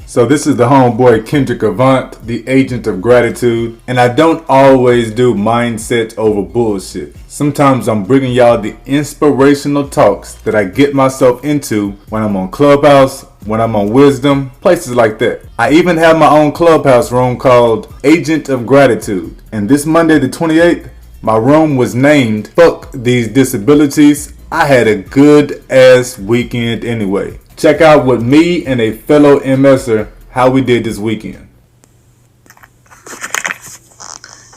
So this is the homeboy Kendrick Avant, the agent of gratitude, and I don't always do mindset over bullshit. Sometimes I'm bringing y'all the inspirational talks that I get myself into when I'm on Clubhouse, when I'm on Wisdom, places like that. I even have my own Clubhouse room called Agent of Gratitude, and this Monday the 28th, my room was named Fuck These Disabilities. I had a good ass weekend anyway. Check out with me and a fellow MSer how we did this weekend.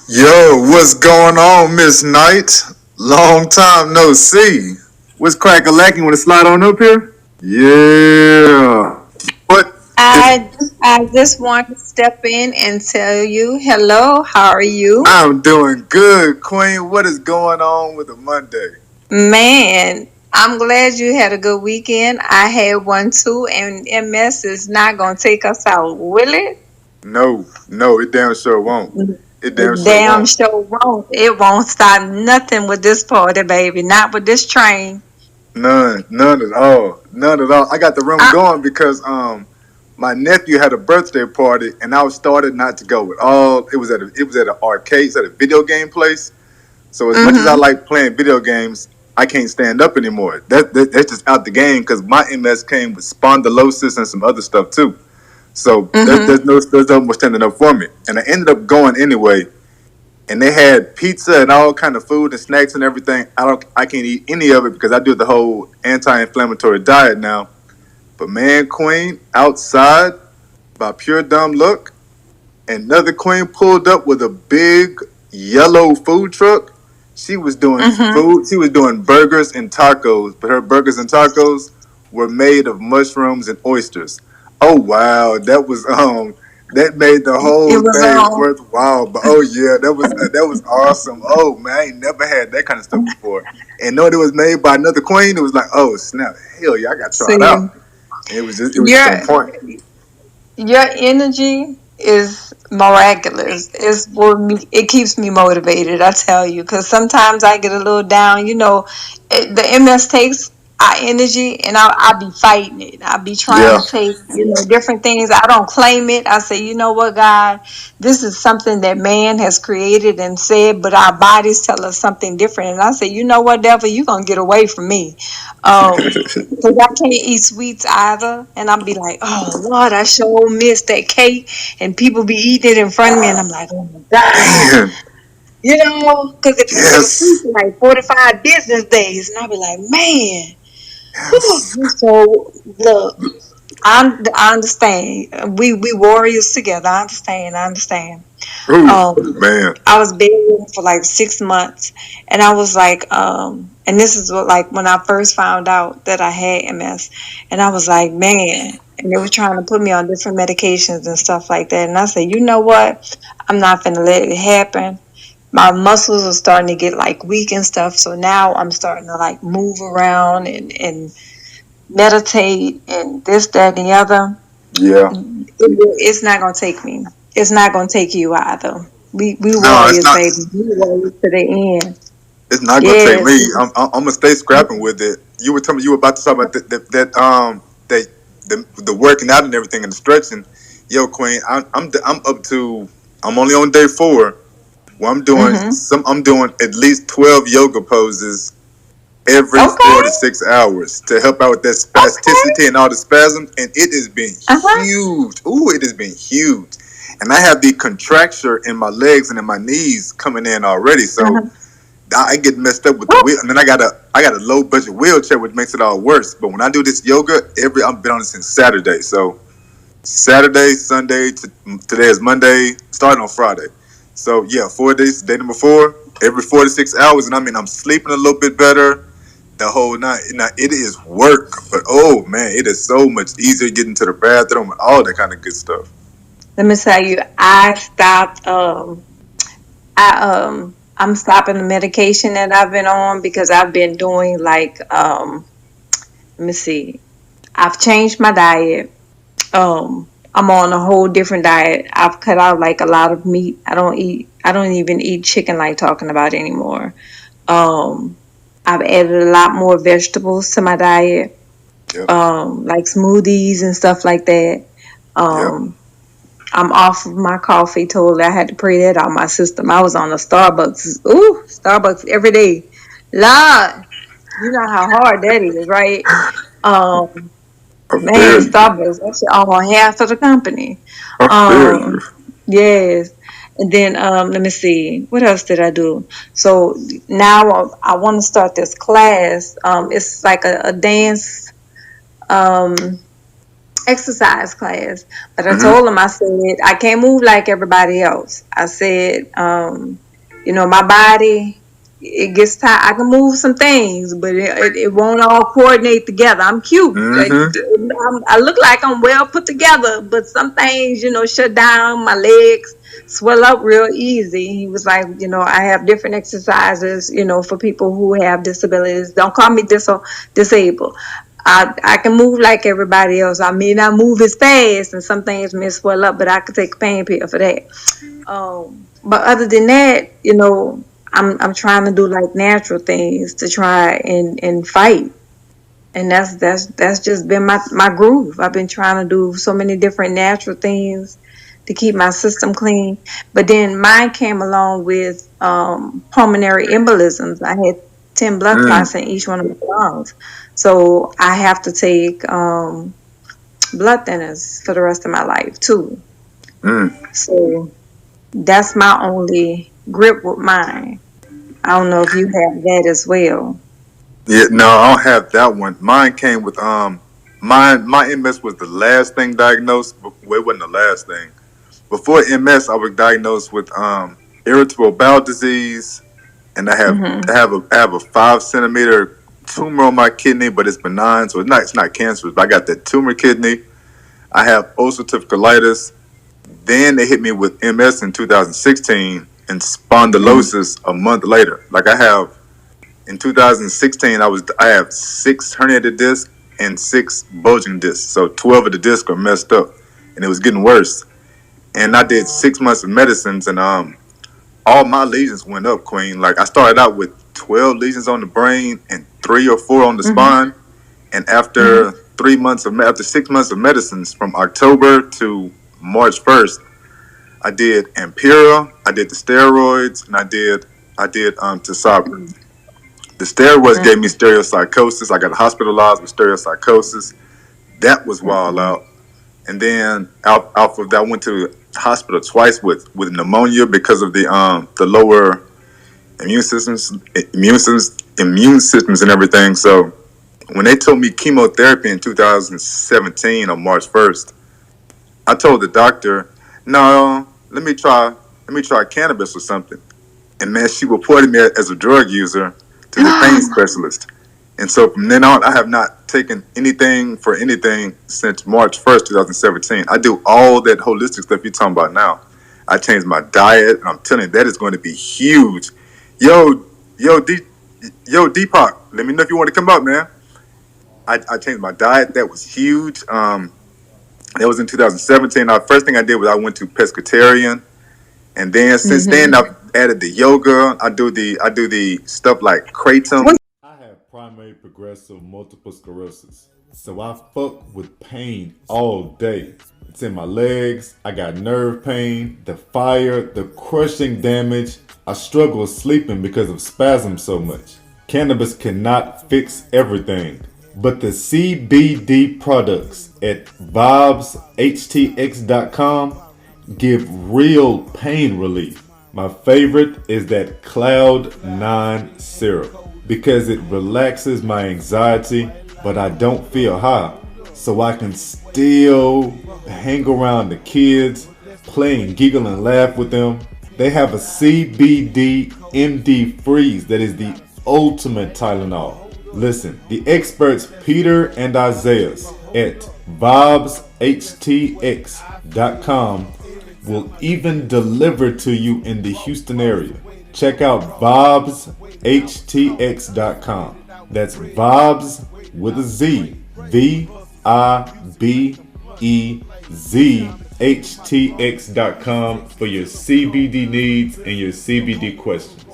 Yo, what's going on, Miss Knight? Long time no see. What's crack-a-lacking? Want to slide on up here? Yeah. What? I just want to step in and tell you hello. How are you? I'm doing good, Queen. What is going on with a Monday? Man, I'm glad you had a good weekend. I had one too, and MS is not going to take us out, will it? No, it damn sure won't. It damn sure Damn won't. sure won't. It won't stop nothing with this party, baby. Not with this train. None at all. None at all. I got the room going because my nephew had a birthday party and I was started not to go at all. It was at an arcade, it's at a video game place. So as much as I like playing video games, I can't stand up anymore. That's just out the game because my MS came with spondylosis and some other stuff too. So there's no more standing up for me. And I ended up going anyway. And they had pizza and all kind of food and snacks and everything. I can't eat any of it because I do the whole anti-inflammatory diet now. But man, Queen, outside by pure dumb luck, another Queen pulled up with a big yellow food truck. She was doing food. She was doing burgers and tacos, but her burgers and tacos were made of mushrooms and oysters. Oh wow, that made the whole thing worthwhile. But oh yeah, that was awesome. Oh man, I ain't never had that kind of stuff before. And knowing it was made by another Queen, it was like, oh snap, hell yeah, I got to try it out. And it was just on point. Your energy is miraculous. It keeps me motivated. I tell you, because sometimes I get a little down. The MS takes our energy, and I'll be fighting it. I'll be trying to take different things. I don't claim it. I say, you know what, God, this is something that man has created and said, but our bodies tell us something different. And I say, you know what, devil, you're gonna get away from me. Because I can't eat sweets either, and I'll be like, oh Lord, I sure miss that cake, and people be eating it in front of me, and I'm like, oh my God. Man. Because if you get a sweet for like 45 business days, and I'll be like, man. Yes. So look, I understand. We warriors together. I understand. Ooh, man. I was bedridden for like 6 months, and I was like, and this is what, like, when I first found out that I had MS, and I was like, man, and they were trying to put me on different medications and stuff like that, and I said, you know what, I'm not gonna let it happen. My muscles are starting to get like weak and stuff, so now I'm starting to like move around and meditate and this, that, and the other. Yeah. It's not gonna take me. It's not gonna take you either. We warriors, baby. We warriors to the end. It's not gonna take me. I'm gonna stay scrapping with it. You were telling me you were about to talk about the working out and everything and the stretching. Yo, Queen, I'm up to. I'm only on day 4. Where I'm doing I'm doing at least 12 yoga poses every 4 to 6 hours to help out with that spasticity and all the spasms, and it has been huge. Ooh, it has been huge. And I have the contracture in my legs and in my knees coming in already, so I get messed up with the wheel. And then I got a low budget wheelchair, which makes it all worse. But when I do this yoga, I've been on it since Saturday. So Saturday, Sunday, today is Monday, starting on Friday. So yeah, 4 days, day number 4, every 4 to 6 hours, and I mean I'm sleeping a little bit better the whole night. Now it is work, but oh man, it is so much easier getting to the bathroom and all that kind of good stuff. Let me tell you, I stopped. I'm stopping the medication that I've been on because I've been doing like. Let me see. I've changed my diet. I'm on a whole different diet. I've cut out like a lot of meat. I don't even eat chicken like talking about anymore. I've added a lot more vegetables to my diet. Like smoothies and stuff like that. Yep. I'm off of my coffee. Totally, I had to pray that out my system. I was on a Starbucks. Ooh, Starbucks every day. Lord, you know how hard that is, right? Um, I Man, feel you. Starbucks, that's almost half of the company. I feel you. Um, yes. And then let me see, what else did I do? So now I want to start this class. It's like a dance um exercise class. But I Mm-hmm. told him, I said, I can't move like everybody else. I said, my body, it gets tired. I can move some things, but it won't all coordinate together. I'm cute. Mm-hmm. I look like I'm well put together, but some things, shut down. My legs swell up real easy. He was like, I have different exercises, for people who have disabilities. Don't call me disabled. I can move like everybody else. I may not move as fast, and some things may swell up, but I could take a pain pill for that. But other than that, I'm trying to do like natural things to try and fight, and that's just been my groove. I've been trying to do so many different natural things to keep my system clean. But then mine came along with pulmonary embolisms. I had 10 blood Mm. clots in each one of my lungs, so I have to take blood thinners for the rest of my life too. Mm. So that's my only grip with mine. I don't know if you have that as well. Yeah, no, I don't have that one. Mine came with my MS was the last thing diagnosed. Well, it wasn't the last thing. Before MS, I was diagnosed with irritable bowel disease, and Mm-hmm. I have a 5 centimeter tumor on my kidney, but it's benign, so it's not cancerous. But I got that tumor kidney. I have ulcerative colitis. Then they hit me with MS in 2016 and Mm-hmm. spondylosis a month later. Like I have in 2016, I have 6 herniated discs and 6 bulging discs. So 12 of the discs are messed up, and it was getting worse. And I did 6 months of medicines, and all my lesions went up, Queen. Like I started out with 12 lesions on the brain and 3 or 4 on the Mm-hmm. spine. And Mm-hmm. after 6 months of medicines, from October to March 1st, I did Ampera, I did the steroids, and I did Tisabra. The steroids gave me stereopsychosis. I got hospitalized with stereopsychosis. That was wild Mm-hmm. out. And then out of that, I went to hospital twice with pneumonia because of the lower immune systems, immune systems, and everything. So when they told me chemotherapy in 2017 on March 1st, I told the doctor, "No, let me try cannabis or something." And man, she reported me as a drug user to the pain specialist. And so from then on, I have not taken anything for anything since March 1st, 2017. I do all that holistic stuff you're talking about now. I changed my diet, and I'm telling you, that is going to be huge. Yo, yo, Deepak, let me know if you want to come up, man. I changed my diet. That was huge. That was in 2017. The first thing I did was I went to pescatarian. And then since then, Mm-hmm. I've added the yoga. I do the stuff like kratom. I have primary progressive multiple sclerosis, so I fuck with pain all day. It's in my legs, I got nerve pain, the fire, the crushing damage. I struggle sleeping because of spasms so much. Cannabis cannot fix everything, but the CBD products at vibeshtx.com give real pain relief. My favorite is that Cloud 9 syrup because it relaxes my anxiety, but I don't feel high. So I can still hang around the kids, play and giggle and laugh with them. They have a CBD MD freeze that is the ultimate Tylenol. Listen, the experts Peter and Isaiah at vibeshtx.com will even deliver to you in the Houston area. Check out vibeshtx.com. That's vibes with a Z. VIBEZ HTX.com for your CBD needs and your CBD questions.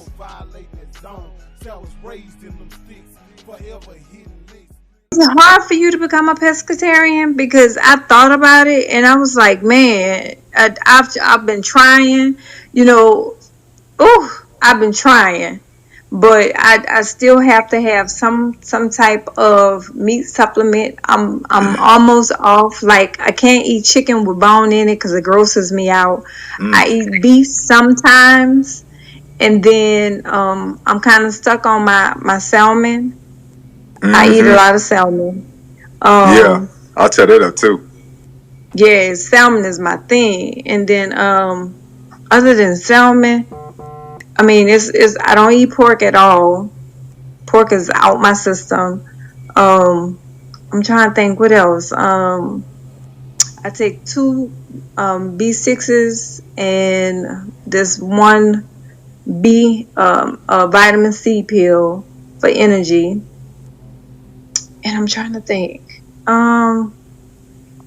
Is it hard for you to become a pescatarian? Because I thought about it and I was like, man, I've been trying, you know, I've been trying, but I still have to have some type of meat supplement. I'm almost off. Like I can't eat chicken with bone in it because it grosses me out. I eat beef sometimes, and then I'm kind of stuck on my salmon. I eat a lot of salmon. Yeah, Um, I'll tell that up too. yeah, salmon is my thing, and then other than salmon. I mean, it's I don't eat pork at all. Pork is out my system. Um, I'm trying to think what else. I take two B6s and this one vitamin C pill for energy. And I'm trying to think.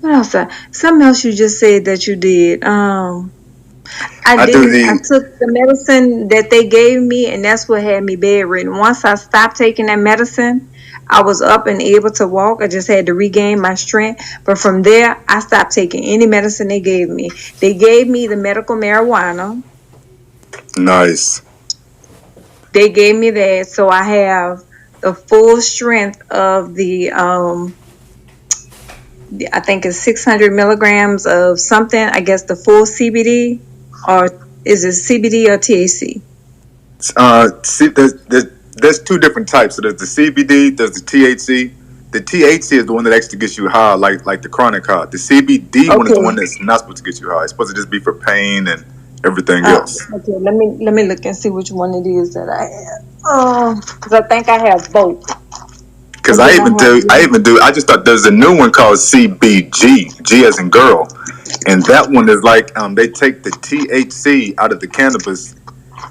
What else? Something else you just said that you did. I I do didn't. I the took the medicine that they gave me, and that's what had me bedridden. Once I stopped taking that medicine, I was up and able to walk. I just had to regain my strength. But from there, I stopped taking any medicine they gave me. They gave me the medical marijuana. nice. They gave me that, so I have the full strength of I think it's 600 milligrams of something. I guess the full CBD, or is it CBD or THC? See, there's two different types. So there's the CBD, there's the THC. The THC is the one that actually gets you high, like the chronic high. The CBD one is the one Okay. that's not supposed to get you high. It's supposed to just be for pain and everything Uh, else. okay, let me look and see which one it is that I have. Because I think I have both, Because and then I have I just thought there's a new one called CBG, G as in girl, and that one is like they take the THC out of the cannabis,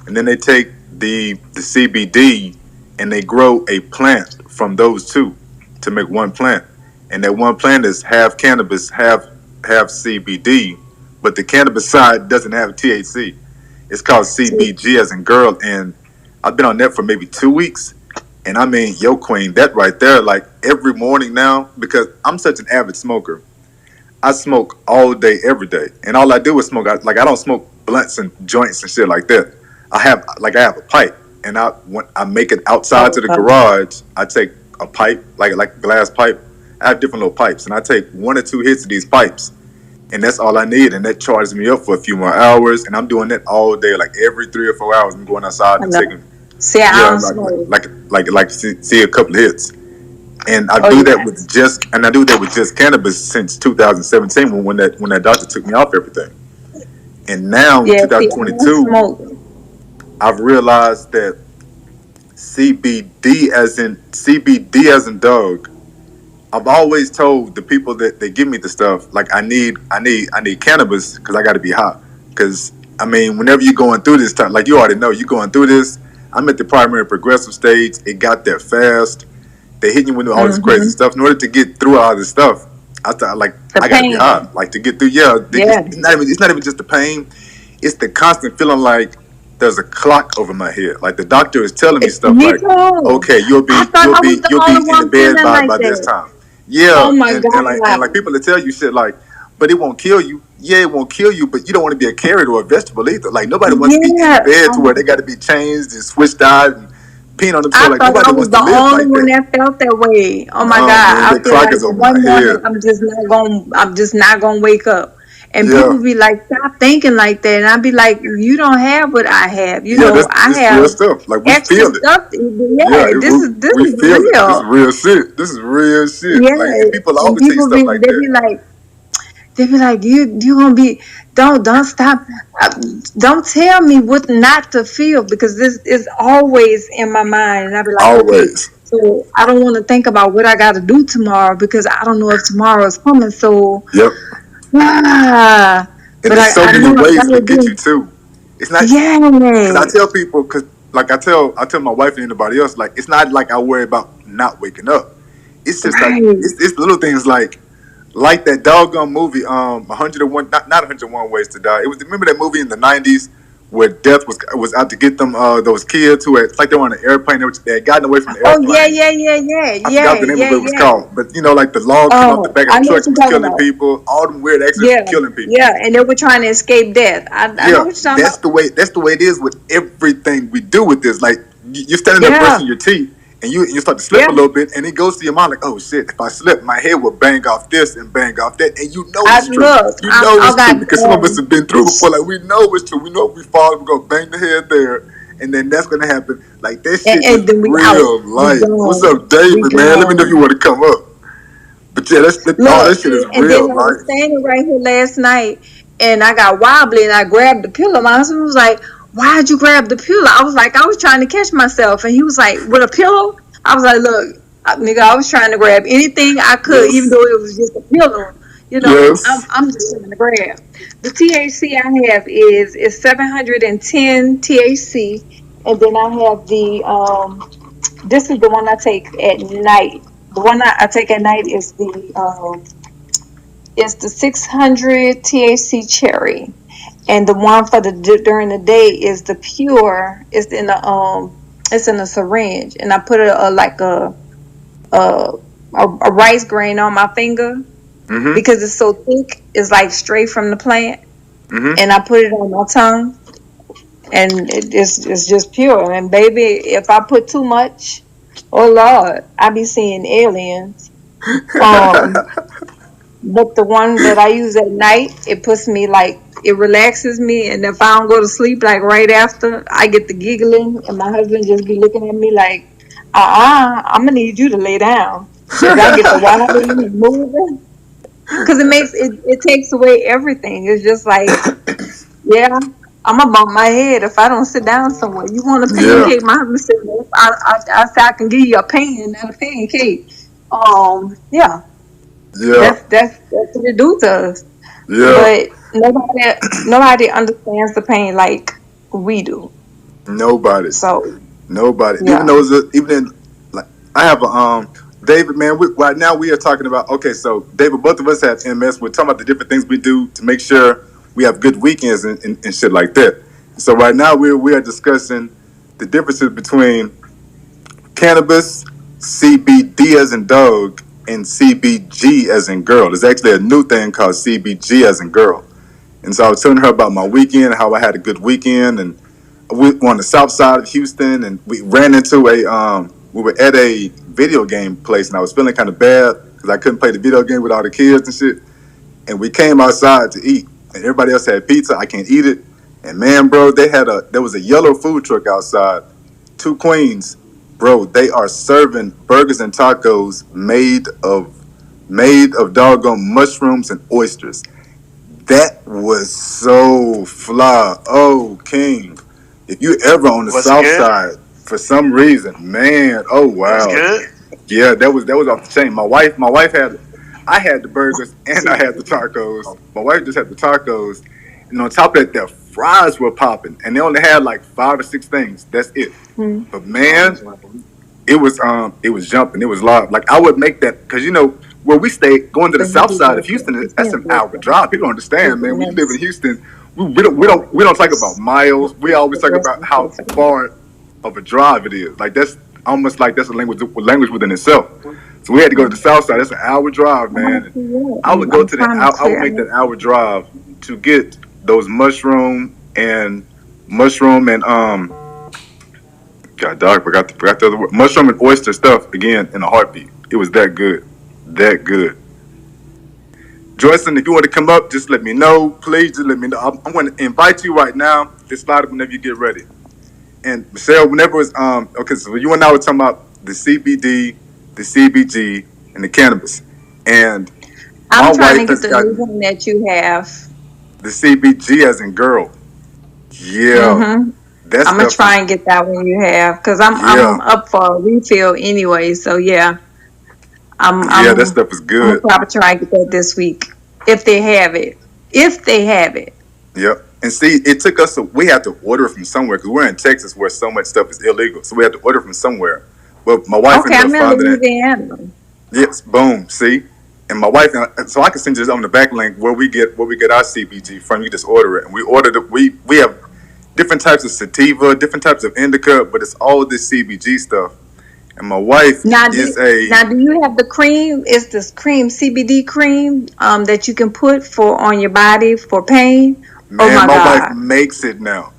and then they take the CBD, and they grow a plant from those two to make one plant, and that one plant is half cannabis, half CBD, but the cannabis side doesn't have THC. It's called CBG as in girl, and I've been on that for maybe 2 weeks. And I mean, yo, Queen, that right there, like every morning now, because I'm such an avid smoker. I smoke all day, every day, and all I do is smoke. I don't smoke blunts and joints and shit like that. I have a pipe, and when I make it outside to the okay. garage, I take a pipe, like a glass pipe. I have different little pipes, and I take 1 or 2 hits of these pipes, and that's all I need, and that charges me up for a few more hours, and I'm doing that all day, like every 3 or 4 hours. I'm going outside I and know. taking, See, I yeah, don't smoke. see a couple of hits. And Oh yeah, I do that with just cannabis since 2017 when that doctor took me off everything. And now in yeah. See, I don't 2022, smoke. I've realized that CBD as in dog. I've always told the people that they give me the stuff, like I need cannabis because I got to be high. Because I mean, whenever you're going through this time, like you already know, you're going through this. I'm at the primary progressive stage. It got there fast. They hit you with all this crazy Hmm. stuff. In order to get through all this stuff, I thought like The I got to be high, pain. like to get through. Yeah, Yeah. it's not even just the pain. It's the constant feeling like there's a clock over my head. Like the doctor is telling me stuff Me like, too. okay, I thought I was the you'll be only in the one bed feeling like by this that. time. Yeah, Oh my and like god. people that tell you shit like, but it won't kill you. Yeah, it won't kill you, but you don't want to be a carrot or a vegetable either. Like nobody wants to be in the Yeah. bed to where they got to be changed and switched out and peeing on I themselves. Like thought I nobody was wants to the live only like one that. that felt that way. Oh my No, God. man, I that feel clock like is over my one morning head. I'm just not gonna wake up. And Yeah, people be like, stop thinking like that. And I be like, you don't have what I have. You yeah, know, that's I this have real stuff. Like we extra feel it. stuff. Yeah, Yeah, this we is feel it. This is real. real shit. This is real shit. Like, and Yeah. people And always tell you people stuff be like they that. be like, you gonna be don't stop. Uh, don't tell me what not to feel because this is always in my mind, and I be like, okay, Always. so I don't want to think about what I got to do tomorrow because I don't know if tomorrow is coming. So Yep. ah, And but there's so I many know I ways gotta to get you do. too. It's not because I tell Yes, people because like I tell my wife and anybody else like it's not like I worry about not waking up. It's just like right. it's little things like that doggone movie 101 not 101 ways to die. It was remember that movie in the 90s where death was out to get them those kids who had, it's like they were on an airplane. They had gotten away from the Oh yeah, airplane. yeah, yeah, yeah, I forgot yeah, the name of yeah, what it was yeah. called, but you know, like the log coming off the Oh, back of I the know truck what and you're was talking killing about. people. All them weird accidents Yeah, was killing people. yeah, and they were trying to escape death. I know Yeah, what you're talking that's about. the way. That's the way it is with everything we do with this. Like you're standing there Yeah, brushing your teeth, and you start to slip yeah. a little bit, and it goes to your mind like, oh shit, if I slip, my head will bang off this and bang off that, and you know I it's true. look. You know I it's true got because some of us have been through before. Like we know it's true. We know if we fall, we're gonna bang the head there, and then that's gonna happen. Like that shit is and then we out. real We life. What's gone. up, We David? Man, let me know if you gone. want to come up. But yeah, all Look, that shit is and then real I was life. standing right here last night, and I got wobbly, and I grabbed the pillow. My husband was like, "Why'd you grab the pillow?" I was like, "I was trying to catch myself," and he was like, "With a pillow?" I was like, "Look, nigga, I was trying to grab anything I could, even Yes, though it was just a pillow. You know, I'm yes. I'm just trying to grab." The THC I have is 710 THC, and then I have the This is the one I take at night. The one I take at night is the 600 THC cherry, and the one for the during the day is the pure. It's in a syringe, and I put like a a rice grain on my finger Mm-hmm. because it's so thick. It's like straight from the plant, Mm-hmm. and I put it on my tongue, and it's just pure. And baby, if I put too much, oh Lord, I be seeing aliens. Um, But the one that I use at night, it puts me like, it relaxes me. And if I don't go to sleep, like right after, I get the giggling, and my husband just be looking at me like, I'm gonna need you to lay down, because I get the wobbling and moving. Because it takes away everything. It's just like, yeah, I'm gonna bump my head if I don't sit down somewhere. You want a Yeah, pancake? My husband said, I said I can give you a pan, not a pancake. Yeah, yeah, that's what it do to us. yeah. But nobody understands the pain like we do. Nobody, So nobody. Even yeah, though even in like I have a David, man. Right now we are talking about, okay. So David, both of us have MS. We're talking about the different things we do to make sure we have good weekends and shit like that. So right now we are discussing the differences between cannabis, CBD as in dog, and CBG as in girl. There's actually a new thing called CBG as in girl. And so I was telling her about my weekend, how I had a good weekend, and we were on the south side of Houston, and we ran into we were at a video game place, and I was feeling kind of bad because I couldn't play the video game with all the kids and shit. And we came outside to eat, and everybody else had pizza. I can't eat it, and man, bro, there was a yellow food truck outside, two queens, bro. They are serving burgers and tacos made of doggone mushrooms and oysters. That was so fly. Oh, King. If you ever on the Was it south good? side for some reason, man, oh It was wow. good. Yeah, that was off the chain. My wife had I had the burgers and I had the tacos. My wife just had the tacos. And on top of that, their fries were popping. And they only had like 5 or 6 things. That's it. But man, it was jumping. It was live. Like I would make that because where we stay, going to the south side of Houston, that's an hour drive. People don't understand, man. We live in Houston. We don't talk about miles. We always talk about how far of a drive it is. Like that's almost like that's a language within itself. So we had to go to the south side. That's an hour drive, man. And I would go I'm to that. trying to I would clear. make that hour drive to get those mushroom and God, dog, forgot the other word. Mushroom and oyster stuff again in a heartbeat. It was that good, that good. Joyson, if you want to come up, just let me know. Please, just let me know. I'm going to invite you right now. Just slide up whenever you get ready. And Michelle, whenever it's okay, so you and I were talking about the CBD, the CBG, and the cannabis. And my I'm trying to wife get has the new gotten one that you have. the CBG as in girl. Yeah, Mm-hmm. that I'm gonna stuff is try and get that one you have, because I'm yeah, up for a refill anyway. So yeah, I'm yeah, that I'm stuff is I'm gonna good. probably try and get that this week if they have it. If they have it. Yep. And see, it took us. We had to order it from somewhere because we're in Texas where so much stuff is illegal. So we had to order from somewhere. But my wife Okay, ended up I'm in finding it. Louisiana. Yes, boom. See, and my wife. So I can send you this on the back link where we get our CBG from. You just order it, and we ordered it. We have different types of sativa, different types of indica, but it's all this CBG stuff. And my wife is Now, do you have the cream? Is this cream CBD cream that you can put for on your body for pain? Oh man, my my wife God! makes it now.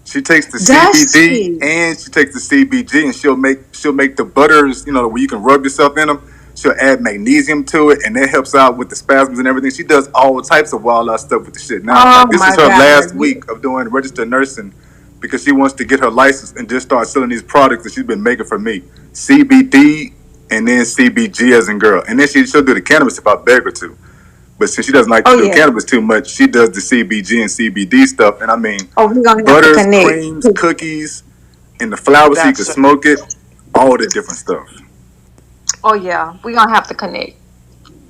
She takes the Does CBD she? and she takes the CBG, and she'll make the butters, where you can rub yourself in them. She'll add magnesium to it, and that helps out with the spasms and everything. She does all types of wild out stuff with the shit. Now, Oh like this is my her God! last week of doing registered nursing because she wants to get her license and just start selling these products that she's been making for me. CBD and then CBG as in girl, and then she'll do the cannabis if I beg her to. But since she doesn't like to Oh do yeah. cannabis too much, she does the CBG and CBD stuff. And I mean, Oh, we're gonna have to butters, connect. creams, cookies, and the flour so you can That's smoke it, all the different stuff. Oh yeah, we're gonna have to connect.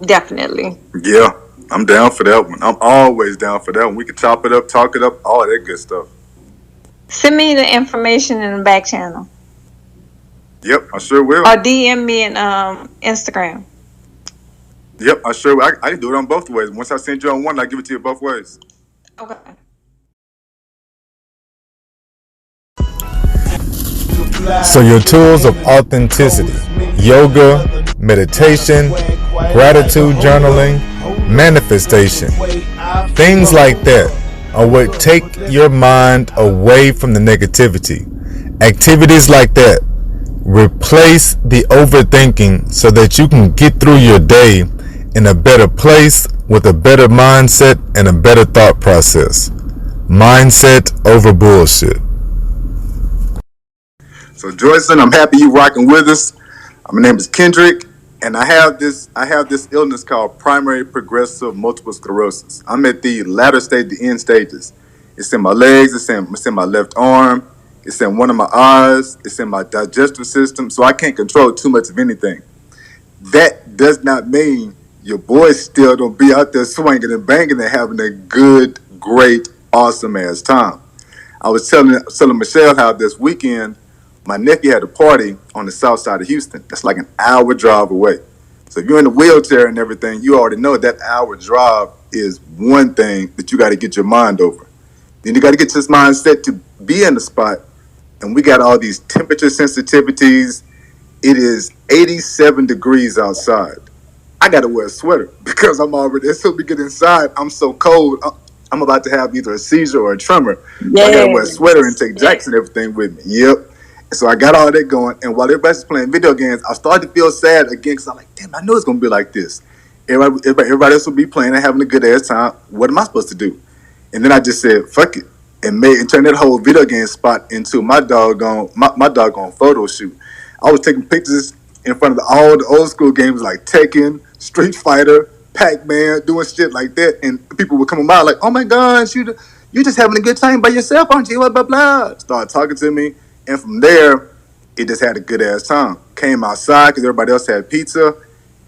Definitely. Yeah, I'm down for that one. I'm always down for that one. We can chop it up, talk it up, all that good stuff. Send me the information in the back channel Yep, I sure will. or DM me in Instagram. Yep, I sure will. I can do it on both ways. Once I send you on one, I give it to you both ways. Okay. So your tools of authenticity, yoga, meditation, gratitude journaling, manifestation, things like that are what take your mind away from the negativity. Activities like that replace the overthinking so that you can get through your day in a better place with a better mindset and a better thought process. Mindset over bullshit. So Joyson, I'm happy you rocking with us. My name is Kendrick, and I have this illness called primary progressive multiple sclerosis. I'm at the latter stage, the end stages. It's in my legs, it's in my left arm, it's in one of my eyes, it's in my digestive system, so I can't control too much of anything. That does not mean your boys still don't be out there swinging and banging and having a good, great, awesome ass time. I was telling Michelle how this weekend my nephew had a party on the south side of Houston. That's like an hour drive away. So if you're in a wheelchair and everything, you already know that hour drive is one thing that you got to get your mind over. Then you got to get this mindset to be in the spot. And we got all these temperature sensitivities. It is 87 degrees outside. I got to wear a sweater because I'm already, as soon as we get inside, I'm so cold. I'm about to have either a seizure or a tremor. So I got to wear a sweater and take jackets and everything with me. Yep. So I got all that going. And while everybody's playing video games, I started to feel sad again because I'm like, damn, I know it's going to be like this. Everybody else will be playing and having a good ass time. What am I supposed to do? And then I just said, fuck it. And turned that whole video game spot into my doggone photo shoot. I was taking pictures in front of all the old school games like Tekken, Street Fighter, Pac-Man, doing shit like that. And people would come by like, oh my gosh, you just having a good time by yourself, aren't you? Blah, blah, blah. Started talking to me. And from there, it just had a good ass time. Came outside because everybody else had pizza.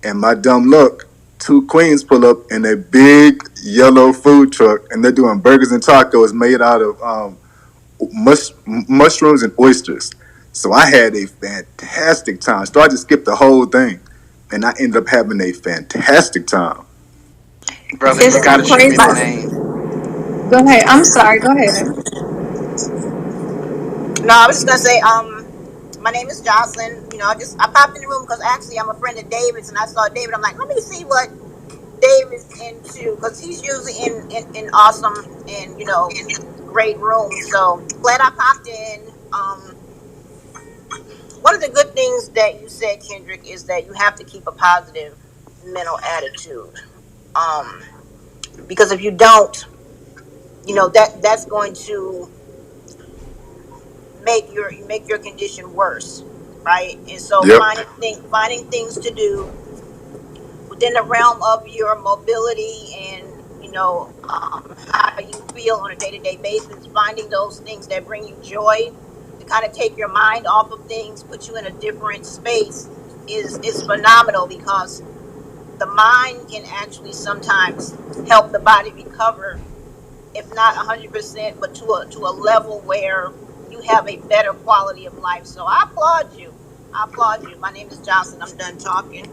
And my dumb luck, two queens pull up in a big yellow food truck. And they're doing burgers and tacos made out of mushrooms and oysters. So I had a fantastic time. So I just skipped the whole thing. And I ended up having a fantastic time. brother. It's You so gotta shoot me the crazy. name. Go ahead. I'm sorry. Go ahead. No, I was just gonna say, my name is Jocelyn. I popped in the room because actually I'm a friend of David's, and I saw David. I'm like, let me see what David's into because he's usually in awesome and great rooms. So glad I popped in. One of the good things that you said, Kendrick, is that you have to keep a positive mental attitude. Um, because if you don't, that's going to make your condition worse, right? And so Yep. finding things to do within the realm of your mobility and how you feel on a day-to-day basis, finding those things that bring you joy to kind of take your mind off of things, put you in a different space is phenomenal because the mind can actually sometimes help the body recover, if not 100%, but to a level where you have a better quality of life. So I applaud you. My name is Jocelyn. I'm done talking.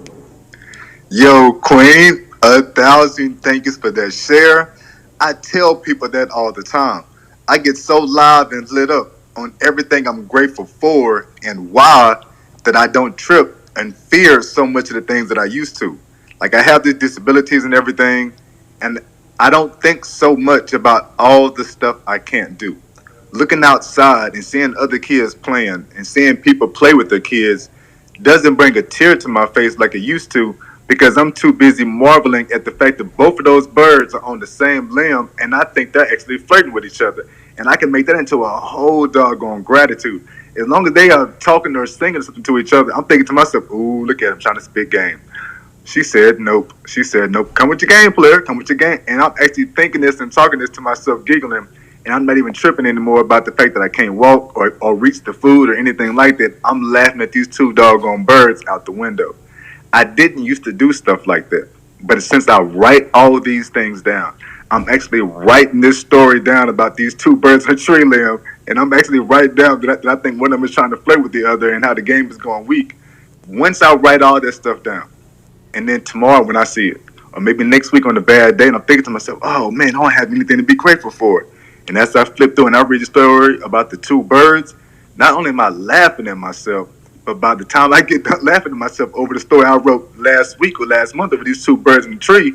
Yo, Queen, 1,000 thank yous for that share. I tell people that all the time. I get so live and lit up on everything I'm grateful for and why that I don't trip and fear so much of the things that I used to. Like I have these disabilities and everything, and I don't think so much about all the stuff I can't do. Looking outside and seeing other kids playing and seeing people play with their kids doesn't bring a tear to my face like it used to because I'm too busy marveling at the fact that both of those birds are on the same limb and I think they're actually flirting with each other. And I can make that into a whole doggone gratitude. As long as they are talking or singing something to each other, I'm thinking to myself, ooh, look at him trying to spit game. She said nope. She said nope. Come with your game, player. Come with your game. And I'm actually thinking this and talking this to myself, giggling. And I'm not even tripping anymore about the fact that I can't walk or reach the food or anything like that. I'm laughing at these two doggone birds out the window. I didn't used to do stuff like that. But since I write all these things down, I'm actually writing this story down about these two birds on a tree limb. And I'm actually writing down that I think one of them is trying to flirt with the other and how the game is going weak. Once I write all that stuff down, and then tomorrow when I see it, or maybe next week on a bad day, and I'm thinking to myself, oh man, I don't have anything to be grateful for. And as I flip through and I read the story about the two birds, not only am I laughing at myself, but by the time I get done laughing at myself over the story I wrote last week or last month over these two birds in the tree,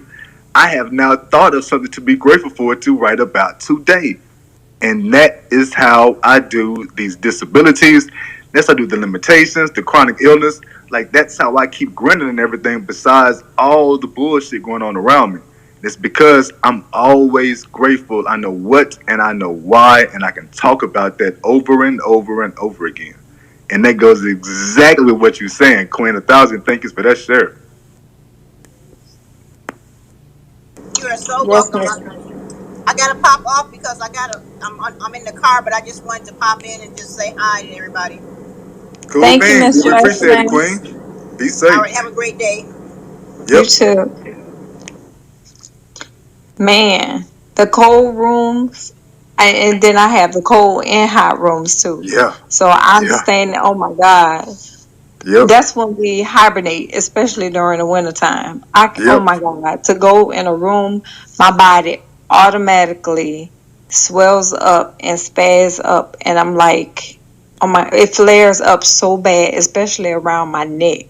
I have now thought of something to be grateful for to write about today. And that is how I do these disabilities. That's how I do the limitations, the chronic illness. Like that's how I keep grinning and everything besides all the bullshit going on around me. It's because I'm always grateful. I know what and I know why, and I can talk about that over and over and over again. And that goes exactly with what you're saying, Queen. 1,000 thank yous for that share. You are so Yes, welcome. Miss. I gotta pop off because I'm in the car, but I just wanted to pop in and just say hi to everybody. Cool Thank you, beans. Miss We appreciate it, Jocelyn. Queen. Be All safe. right, have a great day. You Yep. too. Man, the cold rooms, and then I have the cold and hot rooms too. Yeah. So I Yeah. understand. Oh my God, Yep. that's when we hibernate, especially during the wintertime. Oh Yep. my God, to go in a room, my body automatically swells up and spaz up, and I'm like, oh my, it flares up so bad, especially around my neck.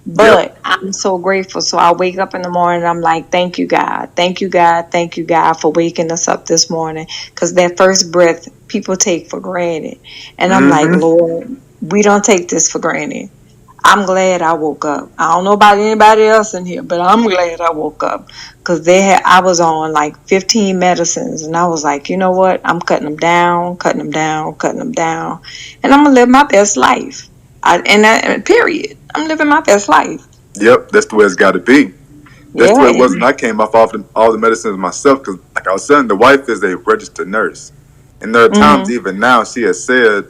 Yep. But I'm so grateful. So I wake up in the morning, I'm like, thank you, God. Thank you, God. Thank you, God, for waking us up this morning. Because that first breath people take for granted. And I'm like, Mm-hmm. Lord, we don't take this for granted. I'm glad I woke up. I don't know about anybody else in here, but I'm glad I woke up because I was on like 15 medicines, and I was like, you know what? I'm cutting them down, cutting them down, cutting them down, and I'm gonna live my best life. Period. I'm living my best life. Yep. That's the way it's got to be. That's the way Yeah. it was when I came off all the medicines myself. Because, like I was saying, the wife is a registered nurse. And there are times, Mhm. even now, she has said,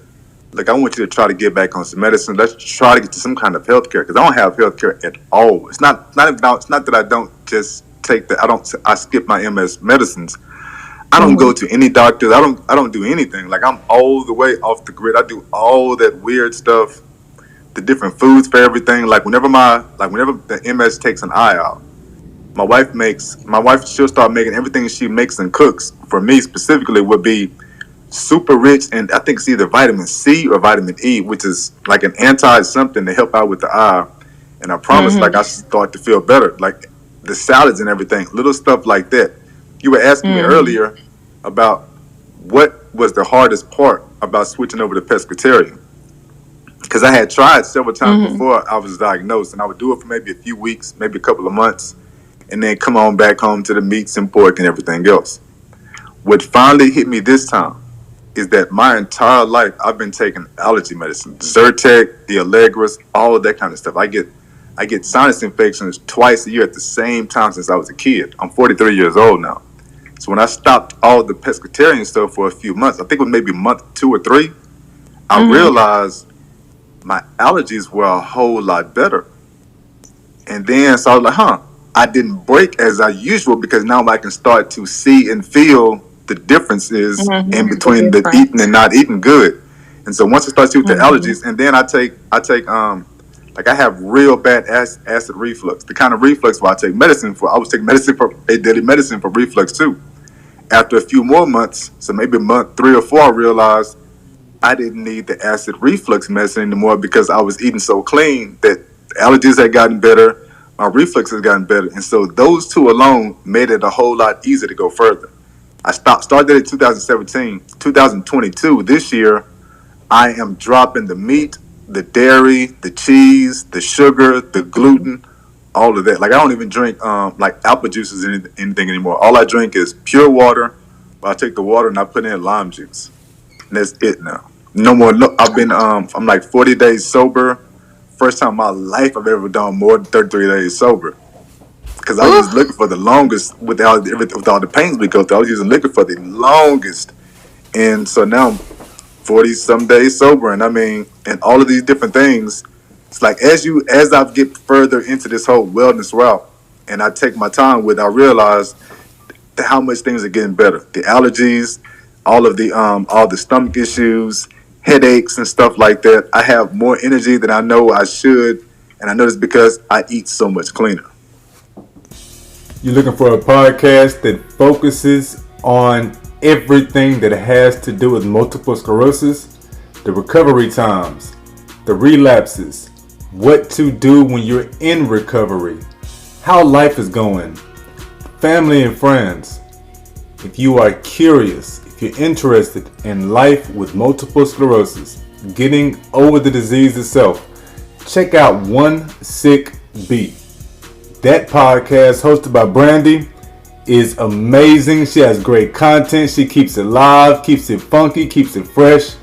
like, I want you to try to get back on some medicine. Let's try to get to some kind of health care. Because I don't have health care at all. It's not that I don't just take the, I skip my MS medicines. I don't go Mhm. to any doctors. I don't do anything. Like, I'm all the way off the grid. I do all that weird stuff, the different foods for everything. Whenever the MS takes an eye out, my wife she'll start making everything she makes and cooks for me specifically would be super rich, and I think it's either vitamin C or vitamin E, which is like an anti something to help out with the eye. And I promise, like, Mhm. I start to feel better, like the salads and everything, little stuff like that. You were asking me Mhm. earlier about what was the hardest part about switching over to pescatarian, because I had tried several times Mhm. before I was diagnosed, and I would do it for maybe a few weeks, maybe a couple of months, and then come on back home to the meats and pork and everything else. What finally hit me this time is that my entire life I've been taking allergy medicine, Zyrtec, the Allegras, all of that kind of stuff. I get sinus infections twice a year at the same time since I was a kid. I'm 43 years old now. So when I stopped all the pescatarian stuff for a few months, I think it was maybe month 2 or 3, I Mhm. realized my allergies were a whole lot better. And then so I was like, I didn't break as I usual because now I can start to see and feel the differences in Mhm. The between the eating difference. and not eating good. And so once I start to see with the Mhm. allergies, and then I take like I have real bad acid reflux. The kind of reflux where I take medicine for. I was taking medicine for a daily medicine for reflux too. after a few more months, so maybe month 3 or 4, I realized I didn't need the acid reflux medicine anymore because I was eating so clean that allergies had gotten better, my reflux has gotten better, and so those two alone made it a whole lot easier to go further. I started in 2017, 2022. This year, I am dropping the meat, the dairy, the cheese, the sugar, the gluten, all of that. Like I don't even drink like apple juices or anything anymore. All I drink is pure water. I take the water and I put in lime juice, and that's it now. No more. No, I'm like 40 days sober. First time in my life I've ever done more than 33 days sober. Because I was Ooh. just looking for the longest with all the pains we go through. I was just looking for the longest, and so now I'm 40 some days sober, and I mean, and all of these different things. It's like as I get further into this whole wellness route, and I take my time with, I realize how much things are getting better. The allergies, all the stomach issues, headaches, and stuff like that. I have more energy than I know I should, and I know it's because I eat so much cleaner. You're looking for a podcast that focuses on everything that has to do with multiple sclerosis, the recovery times, the relapses, what to do when you're in recovery, how life is going, family and friends. If you are curious, if you're interested in life with multiple sclerosis, getting over the disease itself, check out One Sick Bee. That podcast, hosted by Brandy, is amazing. She has great content. She keeps it live, keeps it funky, keeps it fresh.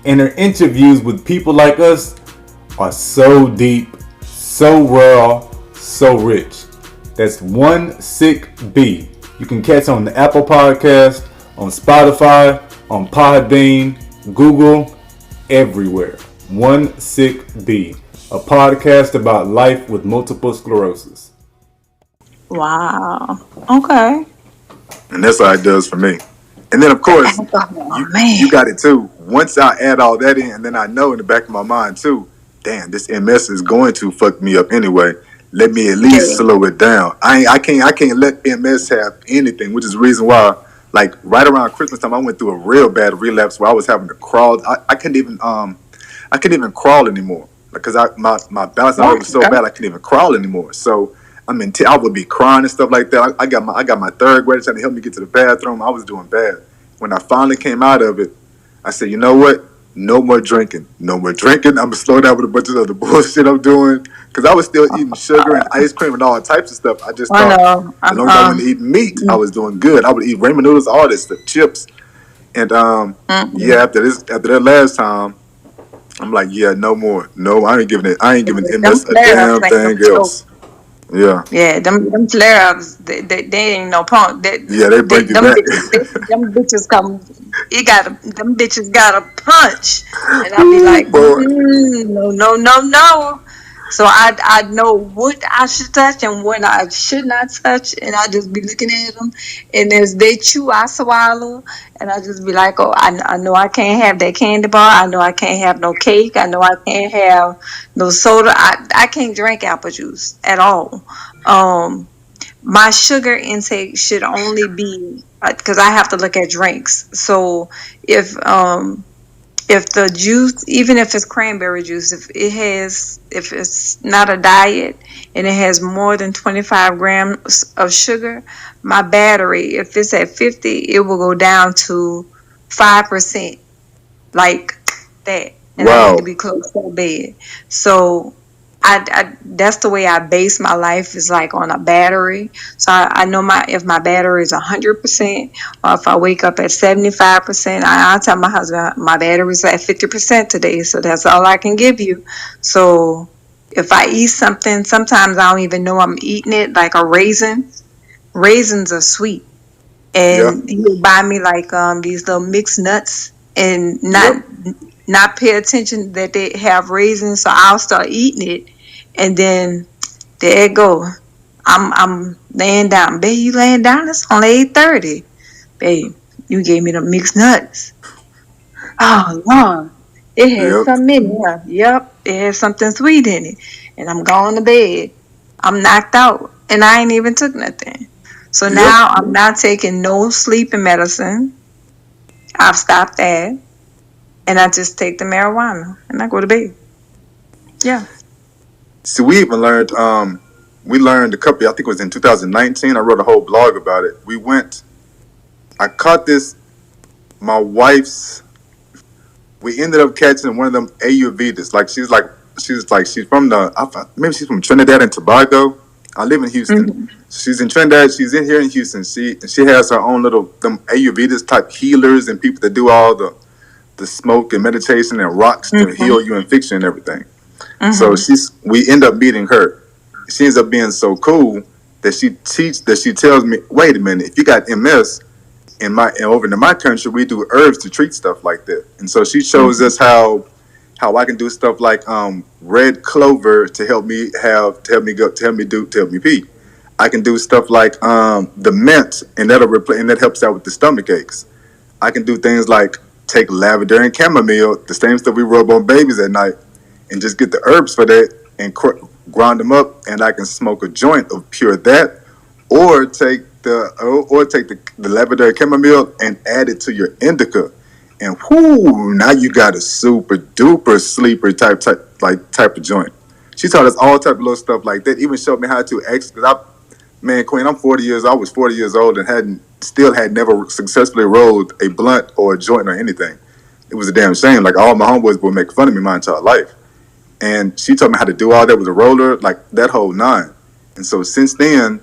And her interviews with people like us are so deep, so raw, so rich. That's One Sick Bee. You can catch on the Apple Podcast, on Spotify, on Podbean, Google, everywhere. One Sick Bee, a podcast about life with multiple sclerosis. Wow. Okay. And that's how it does for me. And then of course, Oh you man. got it too. Once I add all that in, and then I know in the back of my mind too, damn, this MS is going to fuck me up anyway. Let me at least Yeah. slow it down. I can't let MS have anything, which is the reason why, like right around Christmas time, I went through a real bad relapse where I was having to crawl. I couldn't even crawl anymore because my balance already was so Okay. bad I couldn't even crawl anymore. So I mean, I would be crying and stuff like that. I got my third grader trying to help me get to the bathroom. I was doing bad. When I finally came out of it, I said, you know what? No more drinking. No more drinking. I'm gonna slow down with a bunch of other bullshit I'm doing because I was still eating sugar and ice cream and all types of stuff. I just I thought know. as long as I wasn't eating meat, I was doing good. I would eat ramen noodles, all this stuff, chips, and yeah. After that last time, I'm like, yeah, no more. No, I ain't giving it. I ain't giving Them MS a flare ups damn ain't no thing joke. else. Yeah, Yeah, them flare ups, they ain't no punk. yeah, they bring you back. Them bitches come. Them bitches got a punch, and I'll be Ooh, like, boy. no, no, no, no. So I know what I should touch and what I should not touch, and I just be looking at them, and as they chew, I swallow, and I just be like, oh, I know I can't have that candy bar. I know I can't have no cake. I know I can't have no soda. I can't drink apple juice at all. Um, my sugar intake should only be because I have to look at drinks. So if the juice, even if it's cranberry juice, if it's not a diet and it has more than 25 grams of sugar, my battery, if it's at 50, it will go down to 5%, like that. And I need to Wow. be close to the bed. So I that's the way I base my life, is like on a battery. So I know if my battery is 100%, or if I wake up at 75%, I tell my husband my battery's at 50% today. So that's all I can give you. So if I eat something, sometimes I don't even know I'm eating it, like a raisin. Raisins are sweet, Yeah. and he'll buy me like these little mixed nuts, and Yep. not pay attention that they have raisins, so I'll start eating it, and then there it go. I'm laying down. Babe, you laying down? It's only 8:30. Babe, you gave me the mixed nuts. Oh Lord. It has Yep. something in there. Yep, it has something sweet in it. And I'm going to bed. I'm knocked out. And I ain't even took nothing. So Yep. now I'm not taking no sleeping medicine. I've stopped that. And I just take the marijuana and I go to bed. Yeah. See, we even learned. We learned a couple. I think it was in 2019. I wrote a whole blog about it. We went. I caught this. My wife's. We ended up catching one of them AUVs. She's from maybe she's from Trinidad and Tobago. I live in Houston. Mm-hmm. She's in Trinidad. She's in here in Houston. She has her own little them AUVs type healers and people that do all the smoke and meditation and rocks to Mm-hmm. heal you and fix you and everything. So Mm-hmm. we end up meeting her. She ends up being so cool that she tells me, wait a minute, if you got MS and over in my country we do herbs to treat stuff like that. And so she shows us how I can do stuff like red clover to help me to help me pee. I can do stuff like the mint and that helps out with the stomach aches. I can do things like take lavender and chamomile, the same stuff we rub on babies at night, and just get the herbs for that and grind them up, and I can smoke a joint of pure that, or take the lavender and chamomile and add it to your indica, and whoo, now you got a super duper sleeper type of joint. She taught us all type of little stuff like that. Even showed me how to because man, Queen, I was 40 years old and had never successfully rolled a blunt or a joint or anything. It was a damn shame. Like all my homeboys would make fun of me my entire life. And she taught me how to do all that with a roller, like that whole nine. And so since then,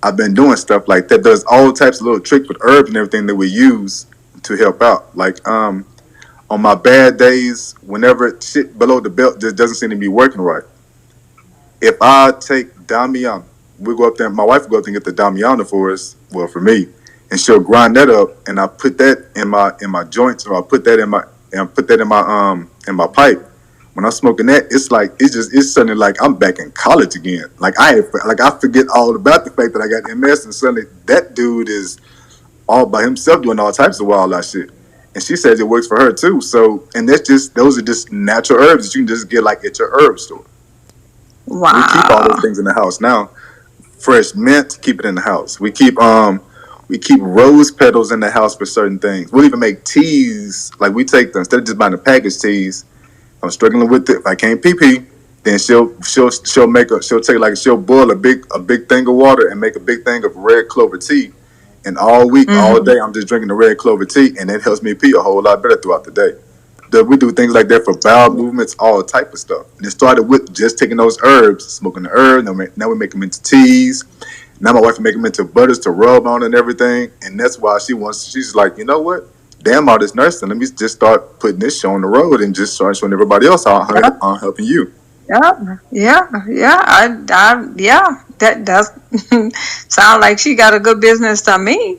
I've been doing stuff like that. There's all types of little tricks with herbs and everything that we use to help out. Like on my bad days, whenever shit below the belt just doesn't seem to be working right, if I take Damiana, we go up there. My wife will go up there and get the Damiana for us. Well, for me, and she'll grind that up, and I put that in my joints, or I put that in my pipe. When I'm smoking that, it's suddenly like I'm back in college again. I forget all about the fact that I got MS, and suddenly that dude is all by himself doing all types of wild ass shit. And she says it works for her too. So, and those are just natural herbs that you can just get like at your herb store. We keep all those Wow. things in the house now. Fresh mint, keep it in the house. We keep rose petals in the house for certain things. We'll even make teas. Like we take them instead of just buying the packaged teas. I'm struggling with it. If I can't pee, then she'll boil a big thing of water and make a big thing of red clover tea. And all week, all Mm-hmm. day, I'm just drinking the red clover tea, and it helps me pee a whole lot better throughout the day. We do things like that for bowel movements, all type of stuff. And it started with just taking those herbs, smoking the herb. Now we make them into teas. Now my wife will make them into butters to rub on and everything. And that's why she's like, you know what? Damn all this nursing. Let me just start putting this show on the road and just start showing everybody else how Yep. I'm helping you. Yep. Yeah. Yeah. That does sound like she got a good business to me.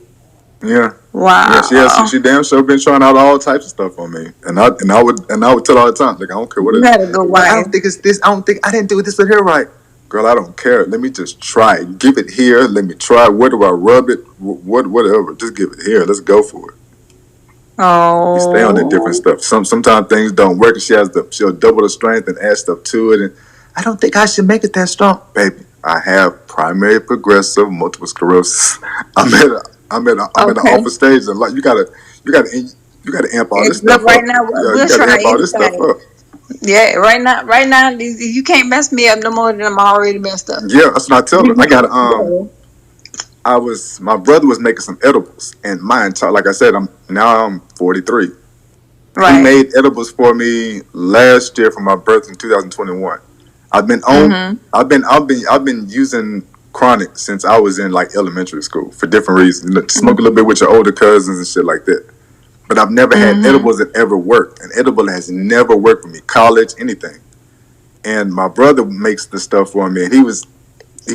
Yeah. Yeah, she has. Wow. She damn sure been trying out all types of stuff on me, and I would tell her all the time, like I don't care what You it is. had a good Well, I wife. don't think it's this. I didn't do this with her right, girl. I don't care. Let me just try it. Give it here. Let me try. Where do I rub it? Whatever. Just give it here. Let's go for it. You stay on the different Oh. stuff. Sometimes things don't work, and she'll double the strength and add stuff to it. And I don't think I should make it that strong, baby. I have primary progressive multiple sclerosis. I'm at an Okay. offer stage, and like you gotta you gotta amp all this Look, stuff right up. now Yeah, you we'll gotta try amp all this stuff anything. up. Yeah, right now, you can't mess me up no more than I'm already messed up. Yeah, that's what I tell her. I got Yeah. my brother was making some edibles, and my entire like I said, I'm 43. He Right. made edibles for me last year for my birthday in 2021. I've been on. Mm-hmm. I've been using chronic since I was in like elementary school for different reasons. You know, smoke a little bit with your older cousins and shit like that. But I've never had Mm-hmm. edibles that ever worked. An edible has never worked for me. College, anything. And my brother makes the stuff for me. And he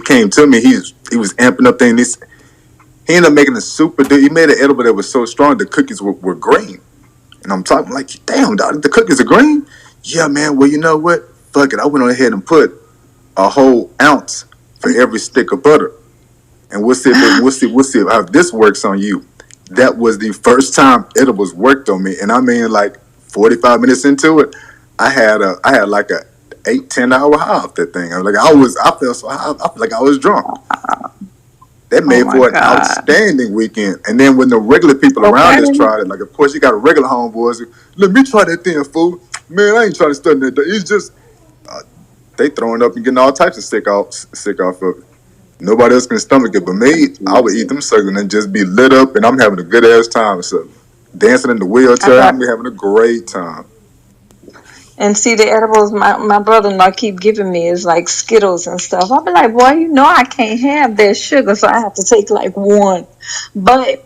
came to me. He was amping up things. He ended up making a he made an edible that was so strong the cookies were green. And I'm talking like, damn, dog, the cookies are green? Yeah, man. Well, you know what? Fuck it. I went on ahead and put a whole ounce for every stick of butter. And we'll see how this works on you. That was the first time edibles worked on me. And I mean like 45 minutes into it, I had like a 8-10 hour high off that thing. I felt so high, I felt like I was drunk. That Oh made my for an God. outstanding weekend. And then when the regular people around us Okay. tried it, like of course you got a regular homeboys, let me try that thing, fool. Man, I ain't trying to study that. It's just they throwing up and getting all types of sick off of it. Nobody else can stomach it but me. I would eat them suckers and just be lit up, and I'm having a good ass time or something. Dancing in the I wheelchair, got I'm having a great time. and see the edibles my brother-in-law keep giving me is like Skittles and stuff. I'll be like, boy, you know I can't have that sugar, so I have to take like one. But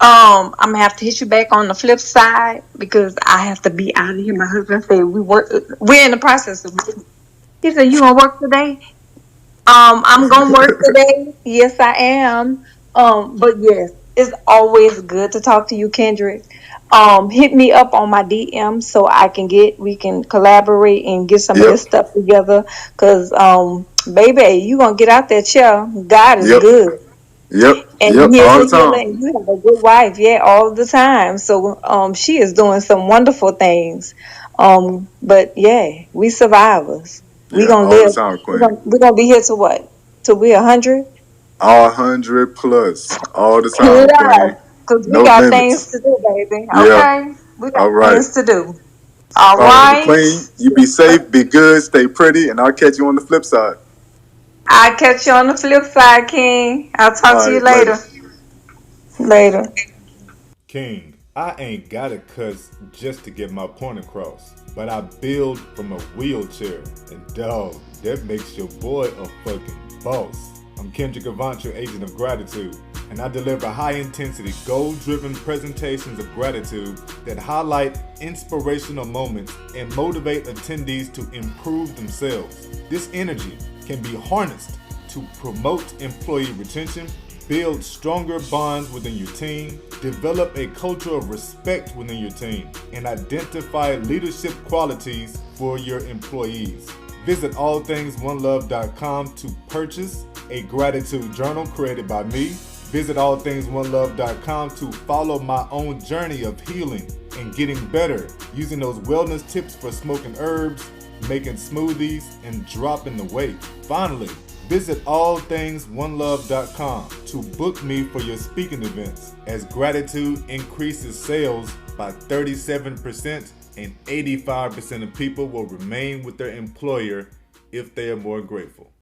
I'm gonna have to hit you back on the flip side because I have to be out of here. My husband said we're in the process of he said, you gonna work today? I'm gonna work today. Yes, I am. But yes, it's always good to talk to you, Kendrick. Hit me up on my DM so we can collaborate and get some of Yep, this stuff together. Cause baby, you gonna get out that chair. God is yep, good. And yep. he is All a the healer, time. and you have a good wife, yeah, all the time. So she is doing some wonderful things. But yeah, we survivors. We Yeah, gonna all the live. time, Queen. We're gonna be here to what? Till we're 100 All 100 plus, all the time, plus. Queen. Cause we No got limits. things to do, baby. Yeah. Okay, we got All right. things to do. All All right. Well, right. Queen, you be safe, be good, stay pretty, and I'll catch you on the flip side. I'll catch you on the flip side, King. I'll talk All to you right. Later. later. Later. King, I ain't gotta cuss just to get my point across, but I build from a wheelchair, and dog, that makes your boy a fucking boss. I'm Kendrick Avant, your agent of gratitude, and I deliver high-intensity, goal-driven presentations of gratitude that highlight inspirational moments and motivate attendees to improve themselves. This energy can be harnessed to promote employee retention, build stronger bonds within your team, develop a culture of respect within your team, and identify leadership qualities for your employees. Visit allthingsonelove.com to purchase a gratitude journal created by me. Visit allthingsonelove.com to follow my own journey of healing and getting better using those wellness tips for smoking herbs, making smoothies, and dropping the weight. Finally, visit allthingsonelove.com to book me for your speaking events, as gratitude increases sales by 37% and 85% of people will remain with their employer if they are more grateful.